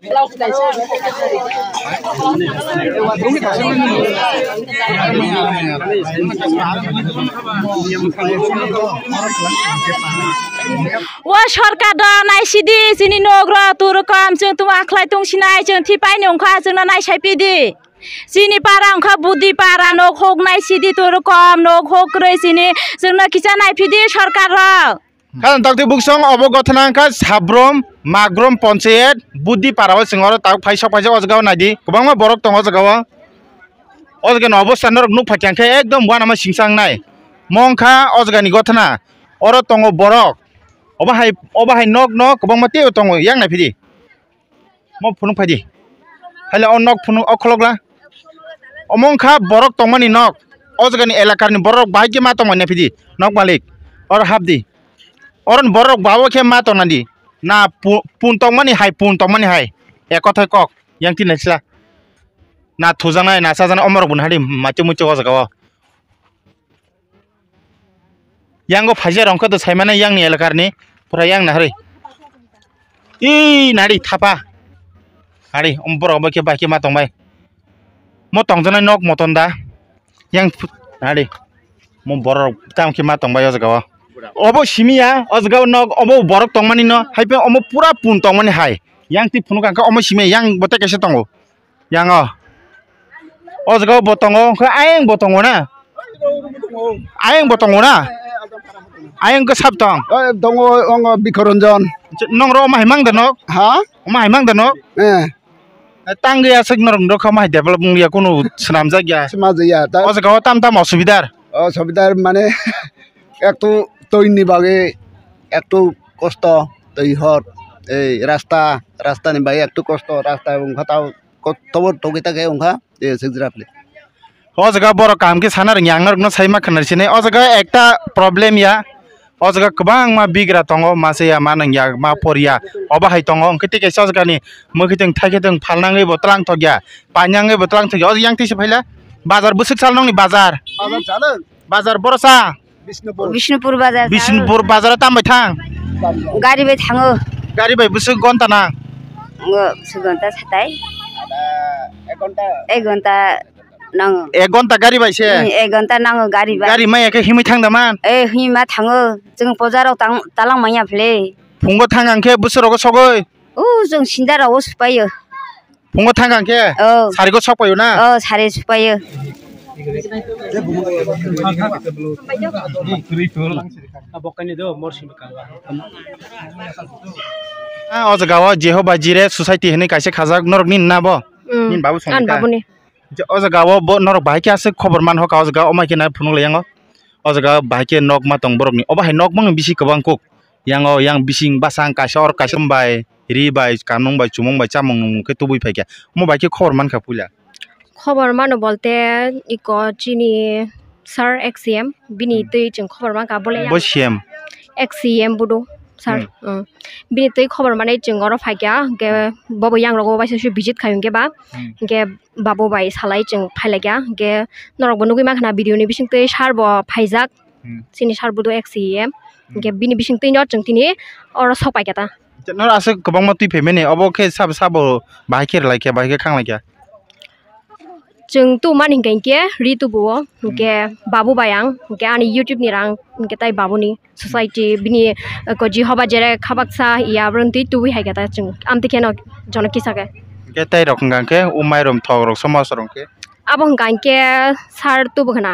Wa सरकार दा नायसिदि जोंनि नग्रा तुरकाम जों तुम आखलाय दंसिनाय जों थिपायनि अंखा जोंना नायसायपिदि जोंनि पारा अंखा बुद्धि पारा नग हक नायसिदि तुरकाम नग हक रैसिनि जोंना किसा नायफिदि सरकार kan tak buksong obogotna ka sabrom magrom panchayat buddi parawa singor tak phaisa ojgaw nadi kubangma borok tongo jagawa ojgan obostan rok nuk phakyang khe ekdom wanama singsang nai mongkha ojgani gotna oro tongo borok obahai nok kubangma teo tongo yang nai phidi mo phunung phadi hale on nok phunung okholokla omongkha borok tongmani nok ojgani elakarni borok bahai ma tongmani phidi nok malik or habdi Orang borok bawa ke ma tonandi na pun tongmani hai ekothai kok yang tinasla na thujana na sajana omorok bun hari machu muchu jagawa yango phajar ongko to saimana yang ni elakarni pura yang na hari nari thapa hari borok ba ke baki ma tongbai mo tongjana nok motonda yang hari mo borok tam ke ma tongbai jagawa obo simia ojgaw nok obo borok tongmani no haipe omo pura pun tongmani hai yang ti phunu kangka omo simia yang bote kese tongo yang ojgaw botongo kha ayeng botongo na ayeng ko sab tong dongo ongo bikoronjon nongro ma himang danok ha ma himang danok tangge asik norong ro khama develop ya kono snamja gya smaja ta ojgaw tam osubidar অসুবিধার মানে একটু তৈনি বাগে একটু কষ্ট তৈ হর এই রাস্তা নি বাগে একটু কষ্ট রাস্তা এবং খাতাও তবর টগি থাকে ওংখা এ সিগজরাফলে o jaga borok kam ke sanar yang norno saima khanarchine o jaga ekta problem ya o jaga kwbang ma bigra tongo mase ya manang ya ma poria oba hai tongo kiti ke jaga ni mokiteng thaiketeng phalnangai botlang thogya panyangai botlang thogya o yang tise phaila bazar busuk salnong ni bazar চালেন bazar borosa Bishnupur bazar Bishnupur bazar tambai thang gari bai thango gari bai busuk gonta na sugonta satai এক ঘন্টা nango 1 gonta gari bai se 1 घन्टा nango gari bai gari mai ke himai thang daman hima thango जों बजाराव तालां माया Phule fungo thang angke busuro sogoi जों सिन्दाराव सुपायो fungo thang angke sarigo sopayo na सारे सुपायो o jaga Jehovah Jireh society hene kaise khajak norok nin na bo nin babu songta o jaga bo norok bahai ke ase khobor man hoka o jaga omai ke na phunung leyango o jaga bahai ke nok ma tong borok ni oba hai nok mang bisi kwbang kok yango yang bising basang kasor kasem bai ri bai kanung bai chumong bai chamong ke tubui phaikya mo bai ke khobor man kha pula खबर मानो बोलते eco चीनी sir एक्सीएम बिनी तई जों खबर मा का बोले bo siem एक्सीएम बुदो सर बिनी तई खबर माने जों अर फाइया के बबो yang रगो बाइसे सु भिजिट खायं के बा के बाबो बाइ सालाय जों फाइलाया के नरक बनुगै मा खना भिडियो नि बिसिं तई सार बो फाइजाक सिनि सार बुदो एक्सीएम के बिनी बिसिं तई न जों तिनि अर सपाय केता नर आसे गोबां मति फेमेने अबो के साबो bahai ke लाइके bahai ke khang लाइके जों तो मान हिंगै के रितु बो के बाबू बायांग के आनी यूट्यूब नि रां के ताइ बाबूनी सोसाइटी बिनी को Jehovah Jireh खाबाक्सा या ब्रंति तुबि हायगा जों आमति केनो जन किसाके के ताइ रखंगा के उमाय रम थग रक समाज रं के अब हंगा के सार तो बखना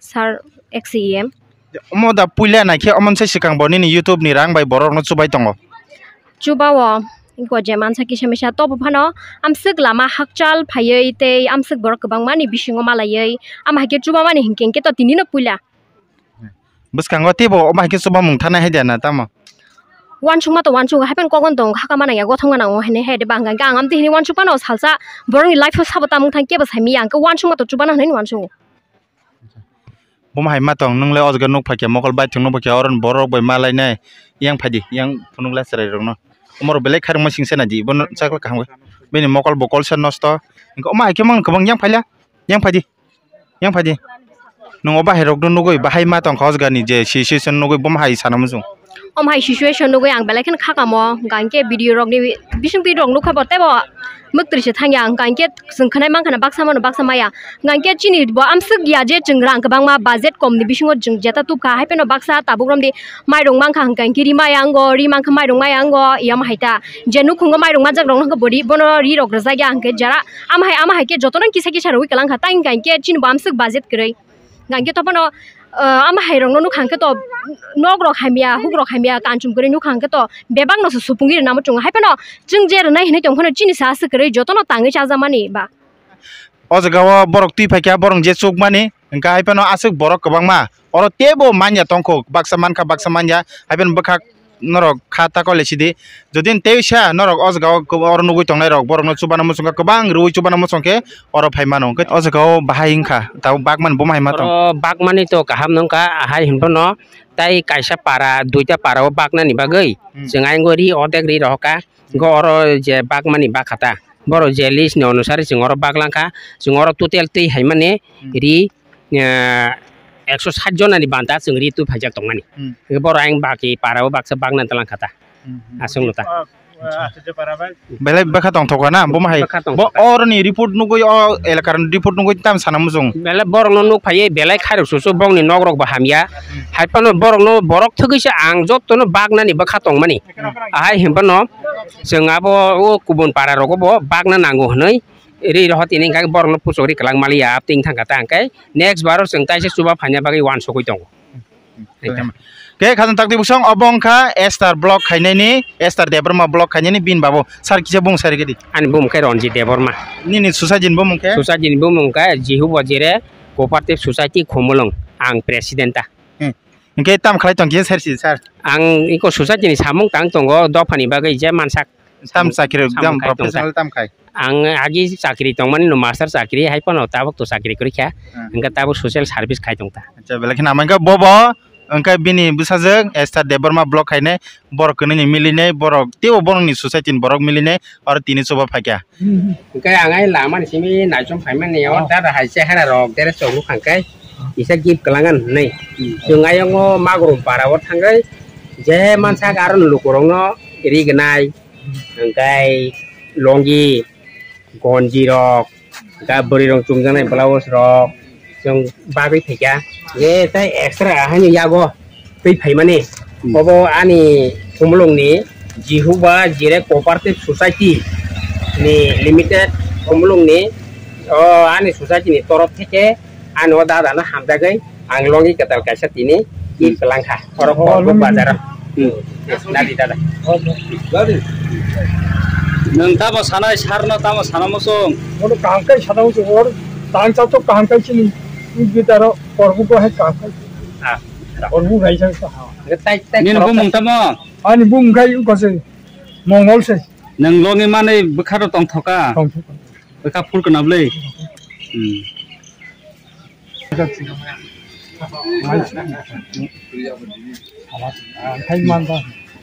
सार एक्सीएम mo da puila na ke omon se sikang boni ni YouTube ni rang bai borok no chubai tongo chubawo इको जेमान साकी सेमेसा तो बफानो आमसक लामा हाकचाल फायै ते आमसक बर गोबां मानि बिसिङो मालायै आम हाके चुबा मानि हिंकें के तो तिनिनो पुला buskango tebo o mahike chuba mungthana haida na tamo वानसुमा तो वानसु हापेन कगन दं खाका माना या गथंगा ना हेने हेदे बांगा गांग आम तिनि वानसुपा न सालसा बरनि लाइफ साबता मुंथां केबो साइमि आंको वानसुमा तो चुबा ना हनै वानसु bom hai ma tong nungle ojga nuk phakya mokol bai thungno phakya oron borok bai malai nai yang phadi yang phunungla serai rokno omor belek kharung ma singse na di bon chakla kaham beni mokol bokol se nosto inko ma ke mang kabang yang phaila yang phadi nung oba hai rok do nugoi bahai ma tong khosga ni je situation nugoi bom hai sanam jung hai situation nugo yang belakan khakamo ganke video rok ni bisung video rok nukha bote bo muktri se thangya ganke sungkhanai mangkhana baksa mano baksa maya ganke chini bo amsuk ya je chengrang kabang ma budget kom ni bisungo jeng jeta tu ka haipeno baksa tabukrom di mairong mangkha ganke ri mayango ri mangkha mairong mayango yam haita jenu khungo mairong ma jagrong nang bodi bono ri rok raja ya ganke jara am hai ke jotonan kisa kisa roi kalang khata ganke chini bo amsuk budget krei ganke to bono ama hairong no khangke to nogrok hamia hugrok hamia kanchum kore nu khangke to bebang no supungi namu chung haipano jing jer nai hne tongkhono chini sa se kore jotono tangi cha jamani ba ojagawa borok tui paikya borong je chuk mani engka haipano asuk borok kabangma oro tebo manya tongko baksa manja haipen bakak norok khata ko lesidi jodin teisa norok ojagawa oro nugui tongnai rok borok no chubana musungka kabang rui chubana musungke oro phaimano ojagawa bahai ingkha tau bakman bomai ma tong bakmani to kaham nongka hai hinpono tai kaisa para duita para o bakna ni bagai jengai ngori odek ri roka goro je bakmani bakata boro je list ni onusari jengoro baklangka jengoro total tei haimane ri 160 jon ani banta sengri tu phajak tongmani boro aing baki para o baksa bakna talang kata asung nota belai bakha tong thokana bomai bo or ni report nugui o elakaran report nugui tam sanam musung belai borok no nuk phaye belai khairok susu bong ni nogrok ba hamya haipano borok no borok thogisa ang jottono bagna ni bakha tongmani ahai himpano jengabo o kubun para rogo bo bagna nango hnoi ri rohati ning ka borok no pusori kalang malia ting thang kata angkai next baro jeng taise suba phanya bagi wan sokoi tong ke khazan takdi busong obongkha Star block khainani Star deborma block khainani bin babo sar kise bung sar gedi ani bum kai ronji deborma ni susajin bum ke susajin bum kai jihu bajire cooperative society khomolong ang presidenta ke tam khlai tong ke sar si sar ang iko society ni samung tang tongo dofani bagai je mansak tam sakire dam professional tam khai ang agi sakri tongmani no master sakri haipano tabok to sakri korikha angka tabok social service khai tongta acha belakhin amangka bobo angka bini busajak Star deborma block khaine borok kene miline borok tebo borok ni society borok miline or tini soba phakya angka angai laman simi najom phaiman ne or dada haise hara rok dere chogu khangkai isa gip kalangan nei jungayongo magrum parawot thangai je mansak aron lukurongno ri gnai angkai longi gonji rok ga bori rong chungjanai blouse rok jong bagai thekya ye tai extra hani yago tei phaimani bobo ani khumlung ni jihuba jire cooperative society ni limited khumlung ni o ani society ni torop theke ano dada na hamdagai anglongi katal kaisa tini ki kelangkha orok bazar dadi dada nang tamo sanai sarna tamo sanamosong और काम का इशारा हो और तांग सा तो काम का चली इनकी तरह और वो है काम का और वो गई सकता tai nin bumung tamo अनि बुम गई को से मंगल से nang longi mane bekharo tong thoka bekha phul kanablei खाई मानता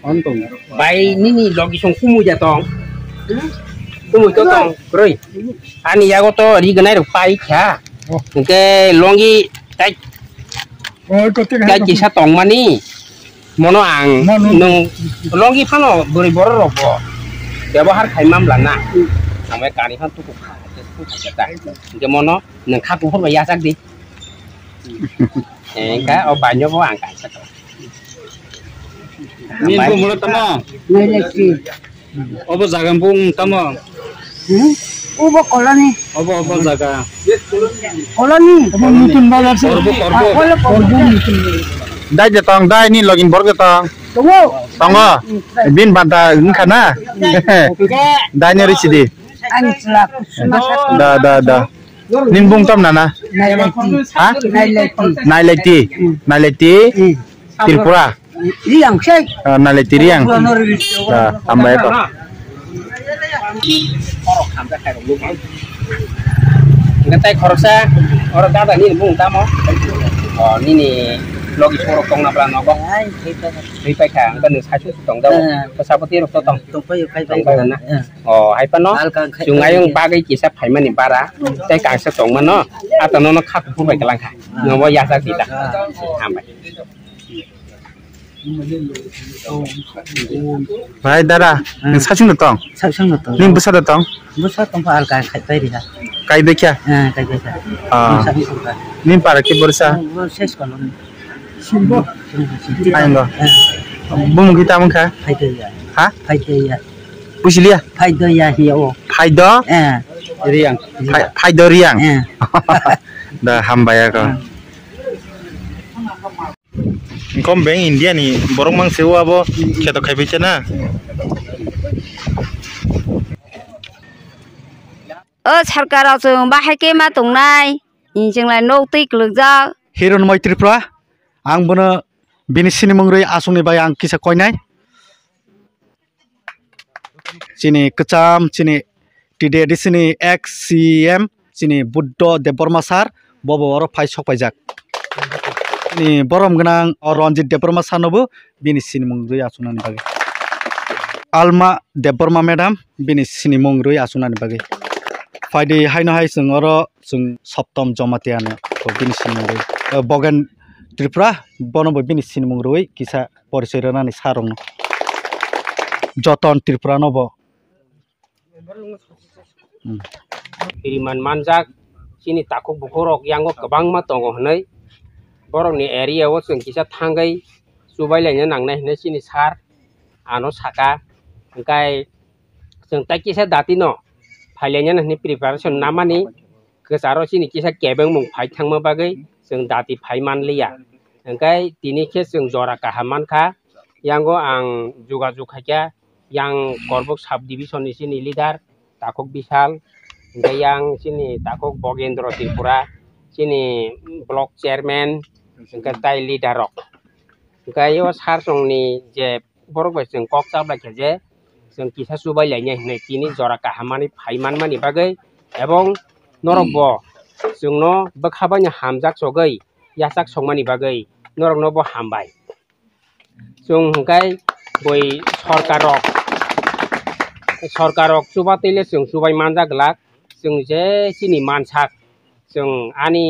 ontong bai nini logi song kumu jatong kumu to tong kroi ani yago to ri gnai rok pai kha ke longi tai और को ते tai kisa tong mani mono ang nung longi phano buri bor rok bo ব্যবহার খাইমাম লানা amai kani phan tu ku kha ta ke mono nang kha ku phor ya sak di ka o banyo bo ang ka sak nin bumul tamo obo jagam bung tamo Ubo koloni obo jaga koloni नूतन बाजार से korbo dai jatong dai ni login borok jatong tunggu tongo bin banta ngkhana dai ni risidi ani selak da nin bung tam nana ha naileti naileti Tripura riang sei naileti riang da ambai ko orok kham ta khairok lu ngan tai khorsa orok dada ni bung tamo nini logi sorok tong na plan nogo ri pai khang ban sa chu tong dau pasapati rok to tong tong pai na hai pa no jungayong bagai kisa phaimani bara tai kang sa tong man no atano no khak pu bai kalang kha no bo ya sa ti ta ambai Baik dara, neng sacung datang. Sacung datang. Neng besar datang. Besar tempat alkai kai dia. Kai dekya. Kai dia. Neng para ke bersa. Ses kalau. Ayo lo. Bung kita mungka. Hai dia. Ha? Hai dia. Pusilia. Hai dia hiyo. Hai do. Riang. Hai do riang. Dah hambaya ko. Kom beng India ni borong mang sewa abo kita kai beca na. सरकाराव जों बाहायके मा दंनाय जोंलाय नौतिक लोगजा हिरन मैत्रिफ्रा आं बनो बिनि सिनेमंरै आसंनि bye आं किसा कयनाय चिनि कचाम चिनि टिडे दिसिनि एक्ससीएम चिनि बुद्ध देबबर्मा सार बबो अर फाइ सफायजाक नि बरम गनां रनजित देबबर्मा सारनोबो बिनि सिनेमंरै आसंनानि बागै आलमा देबबर्मा मेडाम बिनि सिनेमंरै आसंनानि बागै फायदे हायनो हाय जों अर जों सप्तम जमातियानो बिनि सिनेमंरै बगेन त्रिपुरा बनबो बिनि सिनेमंरै किसा परिचय रानानि सारं जतन त्रिपुरा नबो Piriman manjak sini takuk bukurok yang kebang ma tongo hnai borok ni area wo जों kisa thangai subai lainnya nangnai hnai sini sar ano saka engkai जों ta kisa datino phailainya nahni preparation namani kesaro sini kisa kebeng mung phai thangma bagai जों dati phai manliya engkai tini khe जों jora kahaman kha yango ang juga khakia yang korbok sub division ni sini leader takuk bisal yang sini takuk Bogendro Tripura sini block chairman engkai leader rok engkai yo sarsong ni je borok bai जों kok chap la je जों kisa subai lainnya hnai tini jora kahamani phaiman mani bagai ebong norok bo जोंनो बखाबानि हामजाक सगै यासाक संमानि बागै नरकनो बो हामबाय जों हंखाय बै सरकारक सुबातैले जों सुबाय मानजाक लाक जों जे सिनि मानसाक जों आनि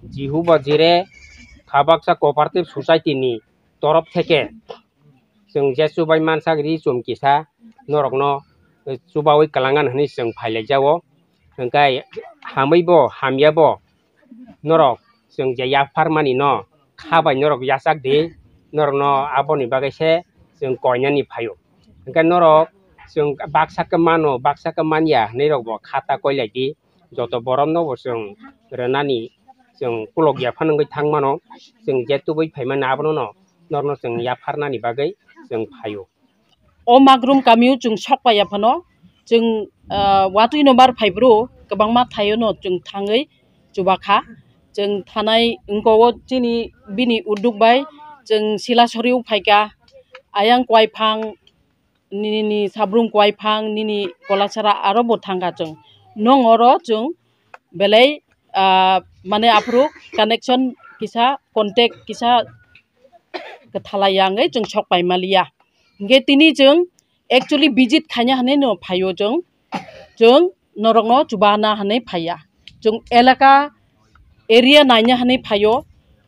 जिहु बजिरे खाबाकसा कोअपारेटिव सोसाइटी नि तरफ थेके जों जे सुबाय मानसाक रि जुम किसा नरकनो सुबावै कलांगान हनि जों फाइलाय जावो हंखाय हामैबो हामियाबो नरक जों जे याफार मानि न खाबाय नरक यासाक दे नरक न आबोनि बागैसे जों कयनानि फायो हंखाय नरक जों बाक्साक मानिया नैरकबो खाता कयलायदि जत बरम नबो जों रनानि जों पुलक याफानंगै थांमानो जों जेतुबै फायमान आबनो न नरनो जों याफारनानि बागै जों फायो ओ माग्रुम कामिउ जों सकपा याफानो जों वातुइ नम्बर 5 रो गोबां मा थायो न जों थाङै जुबाखा जों थानाय इंगो जिनि बिनि उदुगबाय जों सिलासरिउ फायगा आयां क्वाइफां निनि साब्रुम क्वाइफां निनि कलासारा आरो बथांगा जों नंग अरो जों बेलै माने आप्रो कनेक्शन किसा कांटेक्ट किसा थालायांगै जों सकपाय मालिया गे तिनि जों एक्चुअली विजिट खायनो हाने न फायो जों नरकनो जुबाना हाने फाया जों एलाका एरिया नायनो हाने फायो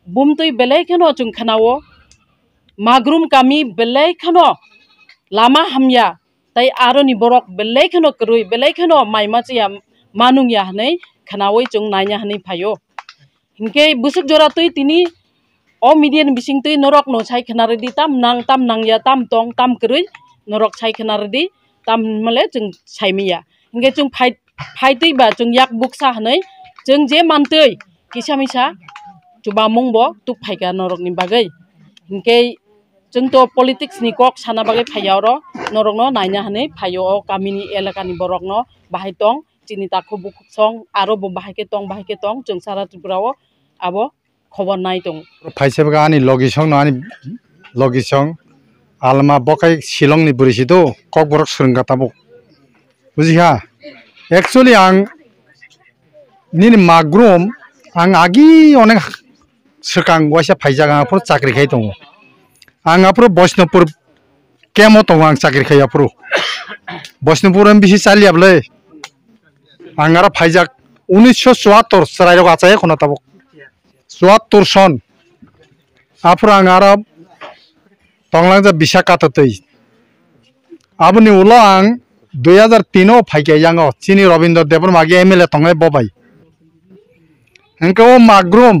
बुमतै बेलेखनो जों खानावो माग्रुम कामी बेलेखनो लामा हामया ताई आरो नि बरक बेलेखनो करुइ बेलेखनो माइमाचिया मानुंया हाने खानावै जों नायनो हाने फायो हिंके बुसुक जरातै तिनि ओ मिडियन बिसिंतै नरक नो साइ खनारदि ताम नांया ताम तंग ताम करुइ नरक साइ खनारदि ताम मले जों साइमिया हिंगे जों फाइतै बा जों याक बुकसा हनै जों जे मानतै किसा मिसा जुबा मंबो तुक फाइगा नरकनि बागै हिंगे जों तो पॉलिटिक्स नि कक साना बागै फायावरो नरकनो नायना हनै फायो गामिनि एलाकानि बरकनो बाहाय तंग चिनि ताखो बुकसं आरो बो बाहायके तंग जों सारा त्रिपुराव आबो खबर नाय दं फाइसेबगा आनि लगिसं आलमा बकाय शिलंनि बुरिसितो कक बरक सुरंगा ताबो बुजिहा एक्चुअली आं निनि माग्रुम आं आगि अनेक सरकां वाइसा फाइजागाफोर चाकरि खाय दं आं आप्रो वैष्णवपुर केमो दं आं चाकरि खाय आप्रो वैष्णवपुर बिसि चालियाबलै आं आरो फाइजाग 1974 सरायरग आचाय खना ताबो 74 सन आप्रो आं आरो तंगलांग जा बिशाखातै आबनि उलो आं 2003 फाइके यांगो चिनी रविंद्र देबरमा गे एमएलए तंगलाय बबाय इनको माग्रुम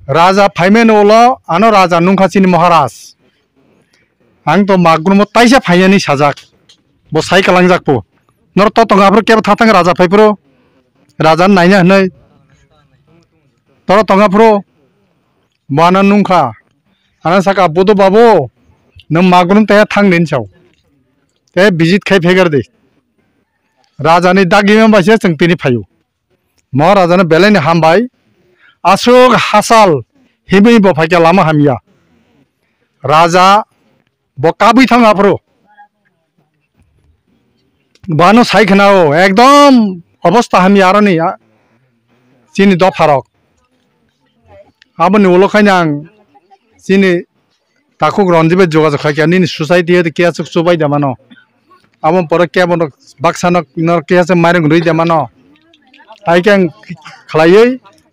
राजा फाइमेन उलो आनो राजा नुंखा चिनी महाराज आं तो माग्रुम ताइसा फाइनानि साजाक बो साइकालांग जाकपो नर तो तंगाफोर केब थाथां राजा फाइफोरो राजा नायनो हनै तर तंगाफोरो बाना नुंखा आना साका बोदो बाबो नों माग्रुम ताया थांदेन साव ते बिजित खाइ फेगार दे राजानि दागिमेन बासे जों तिनि फायो महाराजानो बेलायनि हामबाय आसुक हासाल हिबै बो फाइके लामा हामिया राजा बकाबै थांगाफोरो बानो साइखनाओ एकदम अवस्था हामि आरनि चिनी दफारक आबनि उलखायनो आं चिनी ताकुक रनजिबे जोगाजोग खायखा निनि सोसाइटी हे केयासु सुबाय दामानो आबन पर केबन बाक्सानो नर केयासु माइरं रुइ दामानो आइके आं खलायै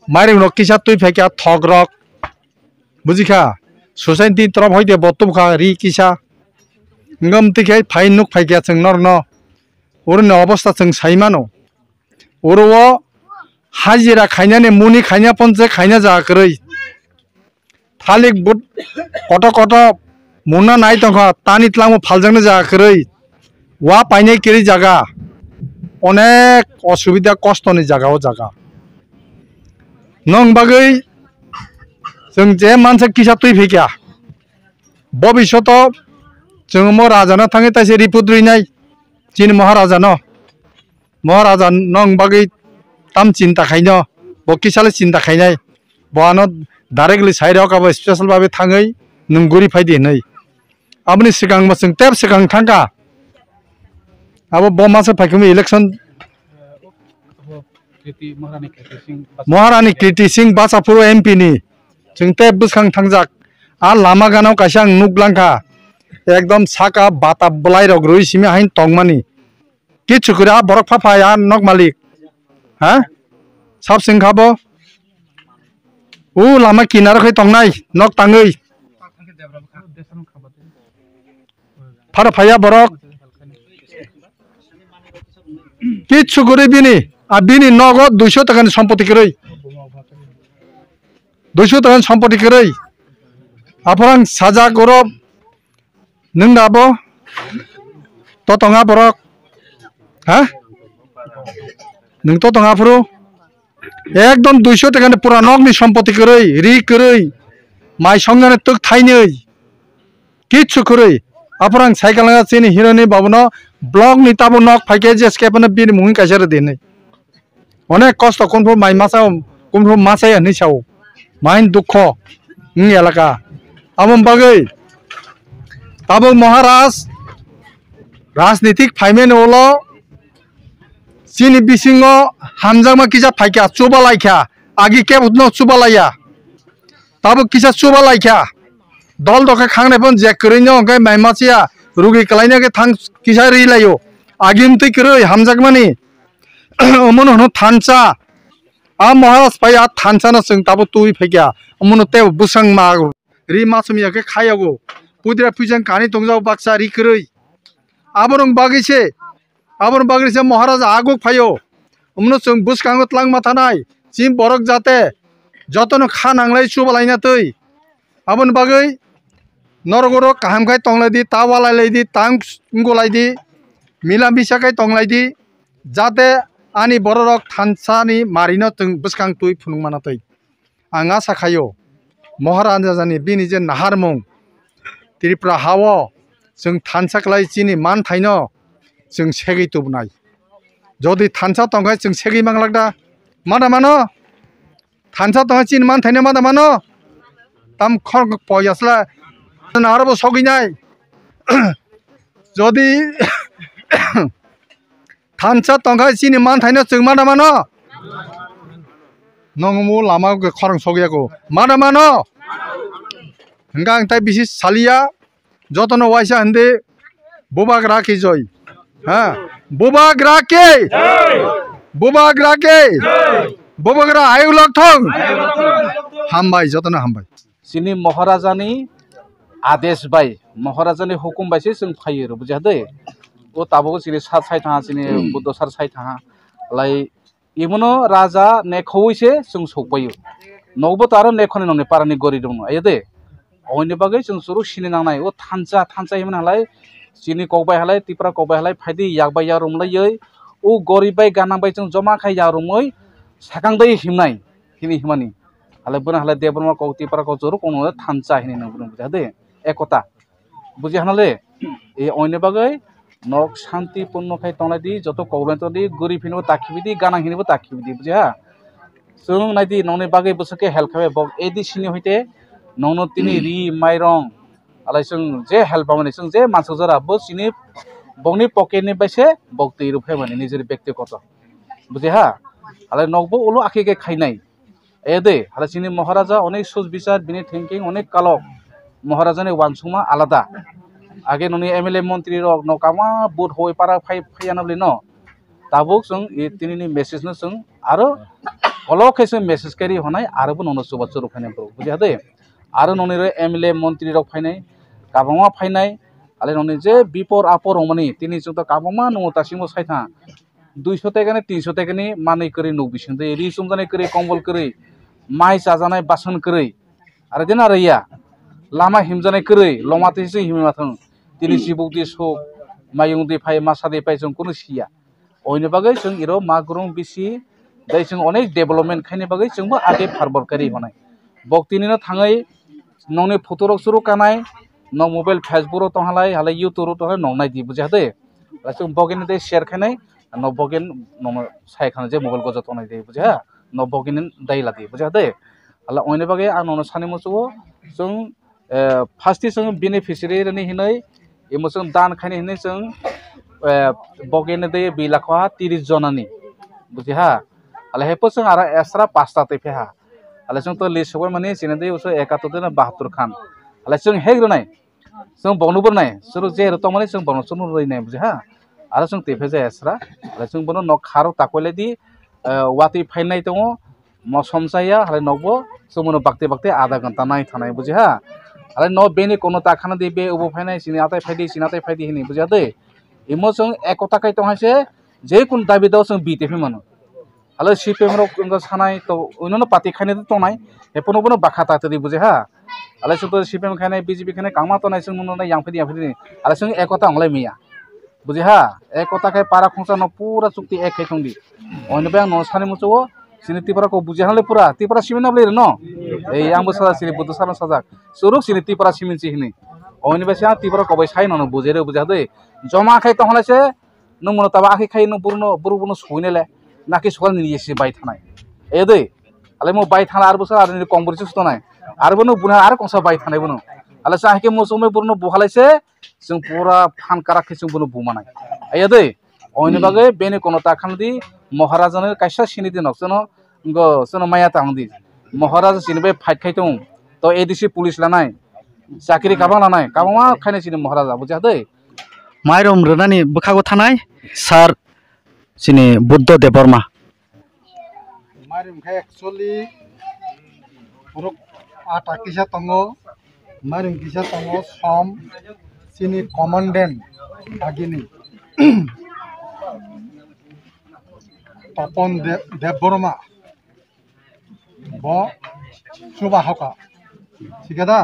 माइरं न किसा तुइ फेका थगरक बुजिखा सोसाइटी तरफ होइदे बतुखा रि किसा ngam tikai फाइन नुक फाइका जों नर न ओरनो अवस्था जों साइमानो ओरवो हाजिरा खायनाने मुनि खायना पनसे खायना जाकरै थालिक बुट कट कट मुना नाय तंखा तानि तलामो फालजोंनो जाकरै वा पाइनाय केरि जागा अनेक असुबिदा कष्टनि जागाव जागा नों बागै जों जे मानसि किसा तुइ फैया भबिष्यत जों मो राजानो थाङै ताइसे रिपुट रुइनाय चिनी महाराजा नं बागै ताम चिन्ता खायनो बो किसाले चिन्ता खायनाय बानो डाइरेक्टली साइडआव काबो स्पेशल भाबे थाङै नों गुरि फायदे नै आबनि सिगां जों टेप सिगां थांगा अब बमासे फायखुम इलेक्शन महारानी कृति सिंह बासापुर एमपी नि जों टेप बुसखां थांजाक आ लामा गानाव काइसा नुगलांखा एकदम साका बाता बलाय रग्रुइ सिमे हाइन तंगमानि किछु कुरा बरक फाफाया नक मालिक हा साब सिंखाबो उ लामा किनार खै तंगनाय नक ताङै फार फाया बरक किछु गुरि बिनि आ बिनि नगद 200 टाकानि सम्पत्ति करै 200 टाकानि सम्पत्ति करै आफरां साजा गरब नों दाबो तो तंगा बरक हा नों तो तंगाफोरो एकदम 200 टाकानि पुरा नगनि सम्पत्ति करै रि करै माइ संनानै तक थाइनै किछु करै आफरां साइकालाङा चिनी हिरोनि बाबुनो ब्लग नि ताबो नक फाइके जेसकेपनो बिनि मुहि काइसार देनै अनेक कष्ट कोनफोर माइ मासा कोनफोर मासाय हनै साव माइन दुख नि एलाका आबम बागै ताबो महाराज राजनीतिक फाइमेन ओलो चिनी बिसिङो हामजामा किसा फाइका चुबा लाइखा आगि केब उतनो चुबा लाया ताबो किसा चुबा लाइखा दल दखे खांनायफोन जे करैनो गय माइमासिया रुगि कलायनो के थां किसा रिलायो आगिम तै करै हामजागमानि अमन हनो थानसा आ महाराज फाया थानसाना जों ताबो तुइ फैया अमन ते बुसां मा रि मासमिया के खायागो पुद्रा पुजन कानि तंजाव बाक्सा रि करै आबरं बागैसे महाराज आगुक फायो अमनो जों बुसखांगो तलां माथानाय जिम बरक जाते जतन खा नांलाय सुबालायना तै आबन बागै नरगरो काहामखाय तंलायदि तावालायलायदि तां गलायदि मिला मिसाखाय तंलायदि जाते आनि बररक थानसानि मारिनो जों बुसखां तुइ फुनुंमाना तै आं आसा खायो महाराजानि बिनि जे नाहारमुं त्रिपुरा हाव जों थानसाखलाय चिनी मान थाइनो जों सेगै तुबनाय जदि थानसा तंगाय जों सेगै मांलागदा मादा मानो थानसा तंगाय चिनी मान थाइनो मादा मानो ताम खर पयासला नारबो सगिनाय जदि थानसा तंगाय चिनी मान थाइनो जों मादा मानो नंगमु लामा खरं सगियागो मादा मानो हंगा अंताय बिसि सालिया जतन वाइसा हंदे बुबाग राखी जय हाँ बुबाग राके बुबागरा आयुलक थं हामबाय जतन हामबाय चिनी महाराजानि आदेश बाय महाराजानि हुकुम बायसो जों फैयो बुझा दे ओ ताबो सिनि सार साइ थाङा सिनि बुद्ध सार साइ थाङा लाई इमनो राजा नेखौइसे जों सौपायो नौबो तारो नेखने नने पारानि गरि दङ आयो दे ओइनि बागै जों सुरु सिनि नांनाय ओ थानसा थानसा हिमन हालाय सिनि कौबाय हालाय तिप्रा कौबाय हालाय फायदि यागबाय यारुमलायै ओ गरिबाय गानांबाय जों जमा खाय यारुमै साकांदै हिमनाय हिनि हिमानि हालाय बना हालाय देबरमा कौ तिप्रा कौ जरु कोनो थानसा हिनि नंगुन बुझा दे एकता बुझि हानाले ए ओइनि बागै नक शांतिपूर्ण खाय तंनायदि जत कौलेंतदि गरिबिनो ताखिबिदि गानांहिनिबो ताखिबिदि बुझा जों नायदि नौनि बागै बसके हेल्प खाबे बक एदि सिनि होइते नौनो तिनि रि माइरं आलाय जों जे हेल्प माने जों जे मानसो जरा बो सिनि बगनि पकेटनि बायसे बक तैरु फे माने निजेर व्यक्तिगत बुझा आलाय नकबो ओलो आखिके खायनाय ए दे आलाय सिनि महाराजा अनेक सुज बिचार बिनि थिंकिं अनेक कालक महाराजानि वानसुमा आलादा आगे नोंनि एमएलए मंत्री रक न कामा बुट होय पारा फैयानबले न ताबुक जों ए तिनिनि मेसेज न जों आरो अलखे जों मेसेज कैरी होनाय आरोबो ननो सुबा सुरु फैनाय बुझा दे आरो नोंनि एमएलए मंत्री रक फैनाय काबामा फैनाय आले नोंनि जे बिपर आपर हमनि तिनि जों त काबामा न तासिमो साइथा 200 टाकानि 300 टाकानि मानै करि नु बिसंदे रि सुमजानाय करि कंबल करि माइ जाजानाय बासन करि आरो देना रैया लामा हिमजानाय करै लमातेसो हिमाथों तिनि सिबुकदि सो मायुंदि फाय मासादि फाय जों कोनो सिया ओइनि बागै जों इरो मागरुं बिसि दै जों अनेक डेभलपमेन्ट खायनि बागै जोंबो आगे फारबरकारि होनाय बक्तिनिनो थाङै नौनि फटरक सुरु कानाय न मोबाइल फेसबुक तहालाय हालाय यूट्यूब तहाय नंनाय दि बुझा दे जों बगिन दे शेयर खानाय न बगिन न सायखान जे मोबाइल गजा तनाय दे बुझा न बगिन दैला दि बुझा दे हला ओइनि बागै आं ननो सानि मसो जों फार्स्ट जों बेनिफिशियरी रनि हिनै इमोसन दान खायनि हिनै जों बगेन दे 2 लाख 30 जननि बुझिहा आले हेपो जों आरो एक्स्ट्रा 5 ता तेफेहा आले जों तो लिस्ट होबाय माने सिने दे 71 ना 72 खान आले जों हेग्रनाय जों बनुबरनाय सुरु जे रत माने जों बनसुनु रइनाय बुझिहा आरो जों तेफे जा एक्स्ट्रा आले जों बनो न खारो ताकलेदि वाति फाइनाय दङ मसम जाया आले नबो जों बाक्ते बाक्ते आधा घंटा नाय थानाय बुझिहा आले न बेनि कोनो ताखाना दे बे उबो फाइनाय सिनि आताय फायदि हिनि बुझा दे इमो जों एकता काय तहासे जे कुन दाबि दाव जों बीटेफि मानो आले सीपीएम रो कंग सानाय तो उननो पार्टी खायने तो नाय हेपनो बनो बाखाता तदि बुझा आले जों सीपीएम खायनाय बीजेपी खायनाय कामा तो नाय जों नुनो यांफेदि आले जों एकता अंगलाय मिया बुझा एकता काय पारा खंसा न पूरा चुक्ति एक खाय तंदि ओनबे आं न सानि मुचो सिनि तिपरा को बुझानले पूरा तिपरा सिमिनाबले न ए आंबो साजा सिनि बुद्ध सानो साजाक सुरुक सिनि तिपरा सिमिनसि हिनि ओइनि बेसा तिपरा को साइ न बुझेरे बुझा दे जमा खाय तहलासे न मन ताबा आखि खाय न बुरनो सयनेले नाखि सकाल नियेसि बाय थानाय ए दे आले मो बाय थाना आरो बोसोर आरो कंबरिसि सुतनाय आरो बनो बुना आरो कंसा बाय थानाय बनो आले साहिके मोसोमे बुरनो बहालायसे जों पूरा फान काराखि जों बनो बुमानाय ए दे ओइनि बागै बेनि कोनो ताखानदि महाराजानो कायसा सिनि दिनक जोनो माया तांदि महाराजा सिनि बे फाइट खायतों तो एडीसी पुलिस लानाय चाकरी काबा लानाय काबा खायनाय सिनि महाराजा बुझा दे माइरम रनानि बखागो थानाय सार सिनि बुद्ध देबवर्मा माइरम खाय एक्चुअली पुरुक आटा किसा तंगो माइरम किसा तंगो सम सिनि कमांडेंट आगिनि तपन देबवर्मा ब सुबा हका सिगादा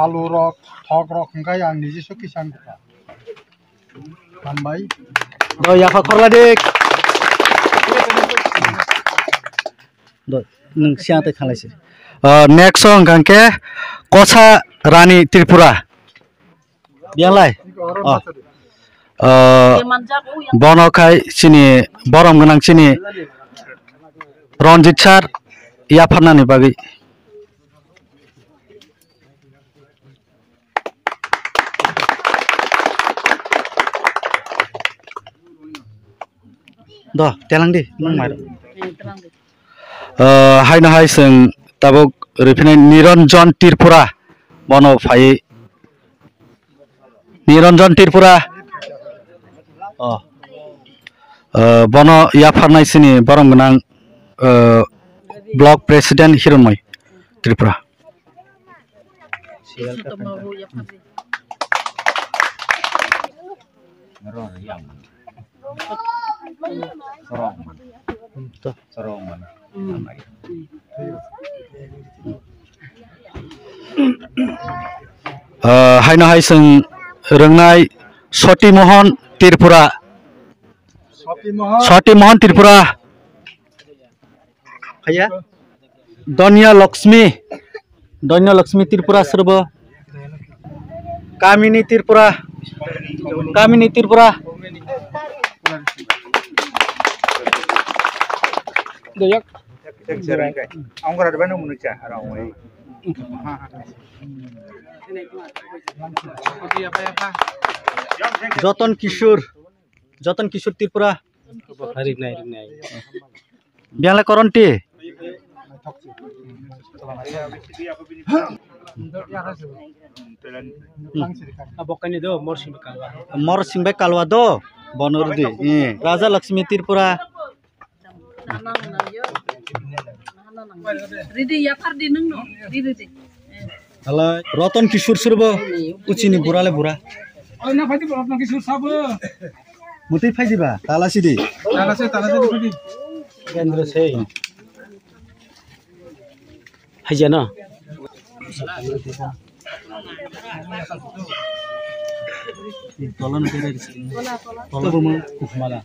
आलु रक थक रक खाय आं निजे सकिसान का हामबाय दया खरला दे द नों सियाते खालायसे नेक्स्ट सं गांके कोसा रानी त्रिपुरा बियालाय बनखाय सिनि बरम गोनां सिनि रनजित सार याफारनानि बागै द तेलांदि नों मार हायना हाय जों ताबक रिफिनाय निरंजन त्रिपुरा बन फाय निरंजन त्रिपुरा बन याफारनाय सिनि बरम गोनां ब्लक प्रेसिडेंट हिरमय त्रिपुरा हायना हाय जों रोंनाय सती मोहन त्रिपुरा हाया धन्य लक्ष्मी त्रिपुरा सर्व कामिनी त्रिपुरा जतन किशोर त्रिपुरा बियाला करन्टी मर सिंह कालवा दो बनोरदी राजा लक्ष्मी त्रिपुरा रतन किशोर सर्व उचिनी बुराले बुरा मुतै फाइदिबा तालासी दे केन्द्र से हाइजा न तलन बेरे तलबो कुखमाला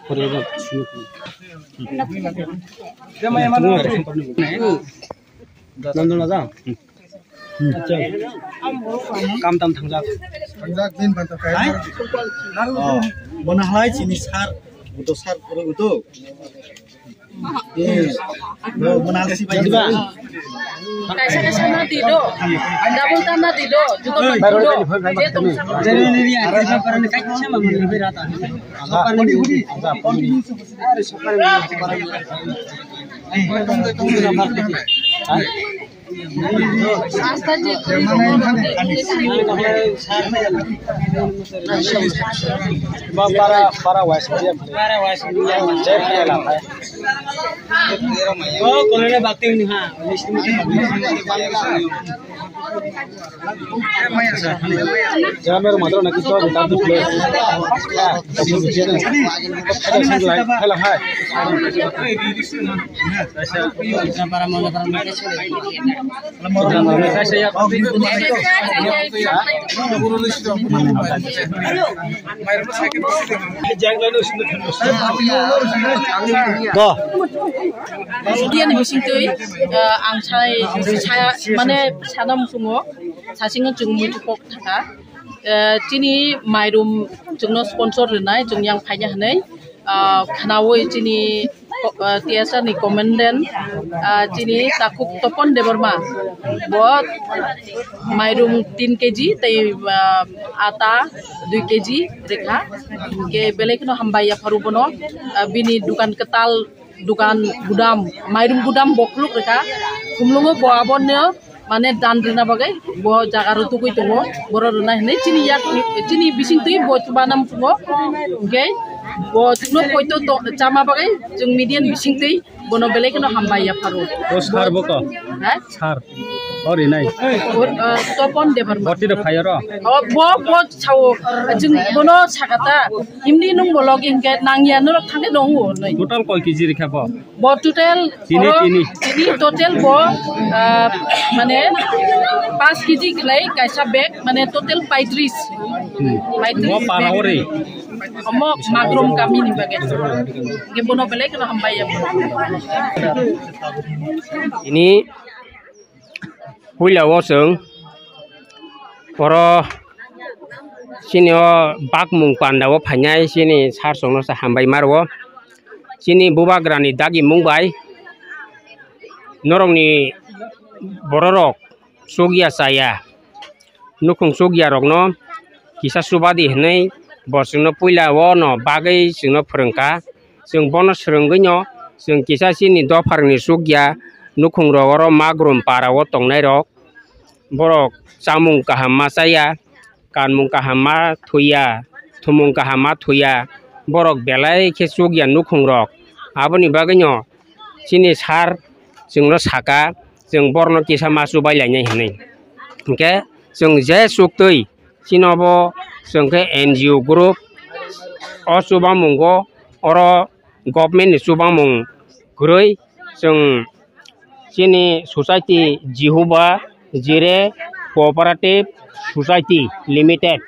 फरेबा नंदना जा काम दाम थांजा दिन बान्ता काय बनाहाय चिनि सार उदो सार पुरो उदो बनालसी बायदिबा कैसा ना दिदो डबल ताना दिदो जुतो दिदो जे तुम जेनेरिया कैसा करने काय कैसा मामले रे रात para wise oh kolone bakti ni ha jangan baru madro nak itu ada tantu play hello hai para mau ang saya mana sanam semua sasingan jengmu cukup taka cini mairum jengno sponsor renai jeng yang payah nih kanawai cini tiasa nih komandan cini takuk topon deborma buat mairum 3 kg tapi ata 2 kg rekha ke belek no hambaya parubono bini dukan ketal dukan gudam mairum gudam bokluk rekha kumlungo boabonnya mana dan rena bagai bo jaga rutu kui tungo boro rena ne cini yak cini bising tui bo coba nam tungo okay bo tuno poito to chama bagai jung median bising tui bono belek no hamba ya paru sar boko ha sar ori nai topon debar boti de fire bo chao jung bono sagata himni nung bologing ke nangya no thangke dong wo total koi kg rekha bo total ini total bo mane 5 kg kelai kaisa bag mane total 35 parahori omo magrum kami ni bagai ge bono belek no hamba ya ini huila wasung poro sini bak mung pandawo phanyai sini sar songno sa hambai marwo sini bubagrani dagi mungbai norongni bororok sogia saya nukung sogia rokno kisa subadi hnai bosungno puila wono bagai sungno phrengka sung bono srenggnyo sung kisa sini dofarni sogia nukung ro magrum parawo tongnai rok borok samung kahama saya kanmung kahama thuya thumung kahama thuya borok belai ke sogia nukung rok aboni bagnyo sini sar sungno saka जों बरनो किसा मासु बायलायनाय हनै ke jeng je suktui sinobo jeng ke NGO group o subang munggo oro government ni subang mung groi jeng sini society jihuba jire cooperative society limited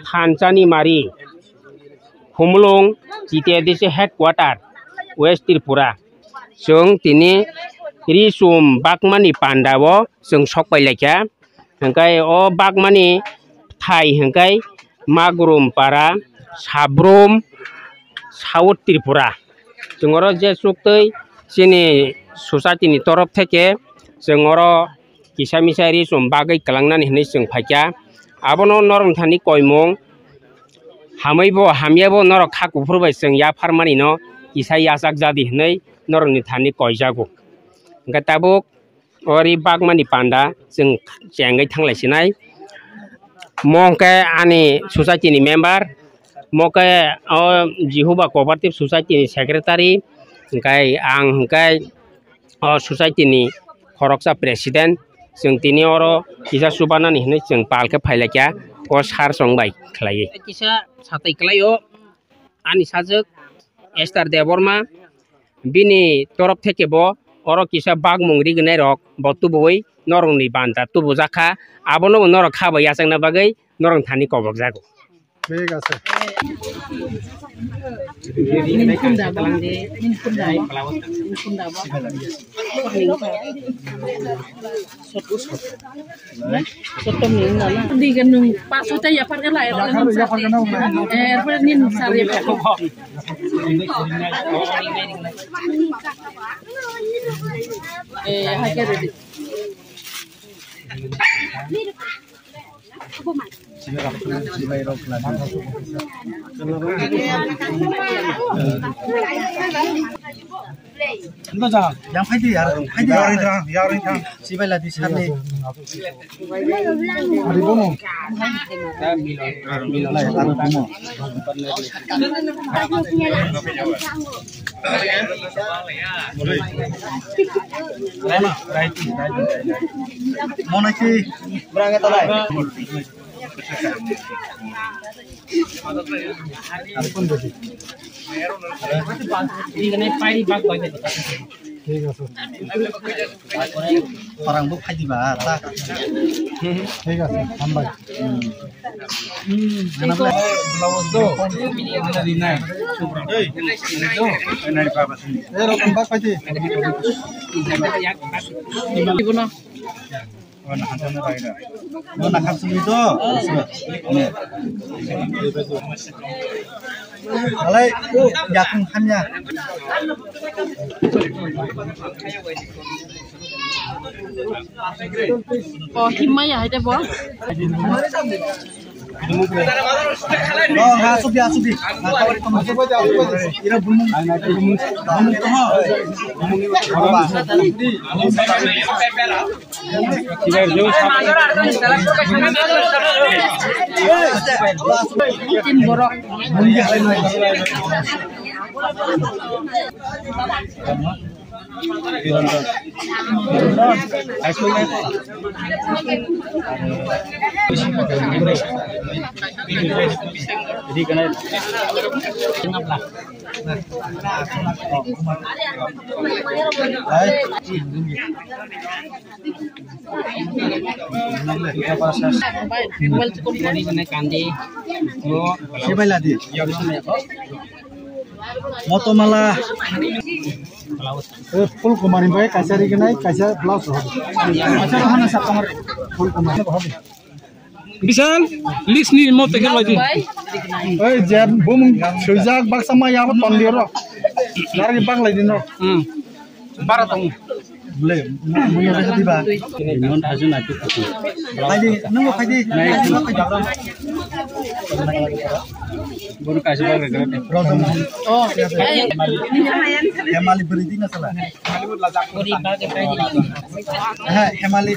Khansani Mari Humlung GTDC headquarter West Tripura jeng tini risum bakmani pandawo jeng sokpai lekya hengkai o bakmani thai hengkai magrum para sabrum South Tripura jengoro je suktui sini society ni torof theke jengoro kisamisai risum bagai kelangnani hini jeng phaikya abono norong thani koimong hamaibo hamiabo norok khakufurbai jeng ya farmani no kisai yasak jadi hnei norong ni thani koijago hingga tabuk ori bagmani panda jeng jengai thanglai sinai mongke ani society ni member moke o jihuba cooperative society ni secretary hingkai ang hingkai o society ni khoroksa president jeng tini oro kisa subana ni hne jeng palke phailakya o sar songbai khlai kisa satai klaio ani sajak Esther Deborma bini torop theke bo oro kisa bagmung rignai rok botuboi norong ni banda tubu jakha abono norok khabai yasangna bagai norong thani kobok jago ঠিক আছে yang phaidi yar yaring thang sibai la di sarni ari bomo milai aru bomo monaki berangkat talai Alpun bodi. Ini pari bag bag. ঠিক আছে orang bu খাই দিবা তা ঠিক আছে আমবাই blouse দো এটা দিন নাই এই দো এনারি পাবা এ রকম বাক পাইছি দিবনা ওনা হাতানা রাইডা ওনা খাসি তো Alay, yakung hanya. Oh, himaya ada bo? Oh, asup dia. Ira bunung. Bunung toh. Mungkin borok. Jadi kena tengap lah. Kita proses. Ini kena kandi. Siapa lagi? Moto malah. Full kemarin baik kasari kenai kasar blouse hobi. Kasar hana sapamar full kemarin hobi. Bisan list ni mau tekan lagi. Eh jam bumung sejak bak sama yang panggil lari bak lagi no. Baratong. Boleh. Punya ada tiba. Ini non hajun aku. Lagi, nunggu lagi. Baru kasih lagi kerja. Oh, Hemali berhenti nggak salah. beri bagi kaji. Hemali.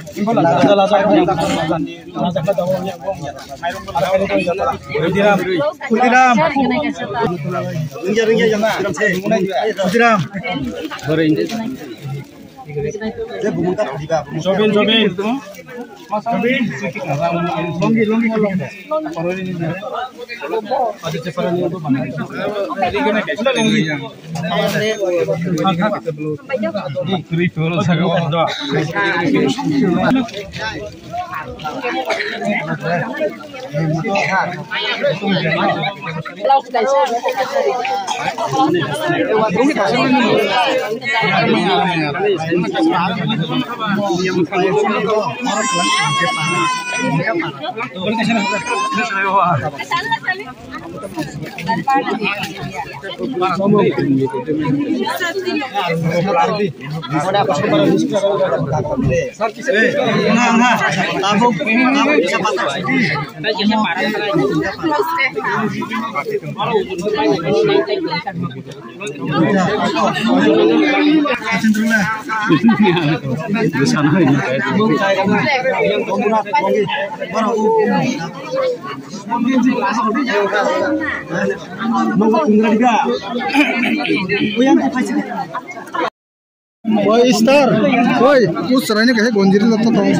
Kudiram. Ringja jangan. Kudiram. Baru ini. Boy star, boy, usranya kayak gonjirin atau tahu?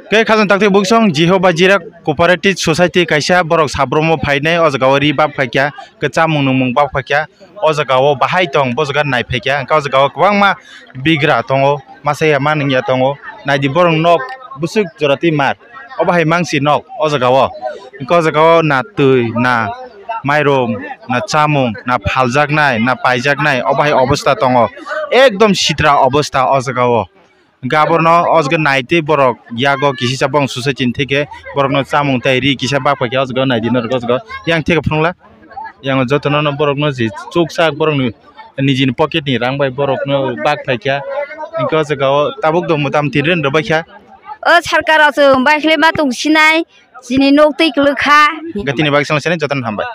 Ke khazan takte buksong Jehovah Jireh Cooperative Society kaisa borok sabromo phainai o jaga ri bab phaikya kecamung nungmung bab phaikya o jaga o bahai tong bo jaga nai phaikya ka jaga kwangma bigra tongo masaya maningya tongo naidi borong nok busuk jorati mar o bahai mangsi nok o jaga o ka jaga o na tui na mairom na chamung na phaljaknai na paijaknai o bahai obostha tongo ekdom sitra obostha o jaga o gaborno ozga naite borok yago kisi sabong society theke borokno chamung tai ri kisa bakpa ke ozga naidi nor gozga yang theke phungla yang jotono no borokno ji chuksak borokno nijini pocket ni rang bai borokno bakpa kya inko jaga tabuk dom mutam tiren ro bakya sarkar asung baikhle ma tungsinai jini nok tei klukha gatini baksang sene jotan hambai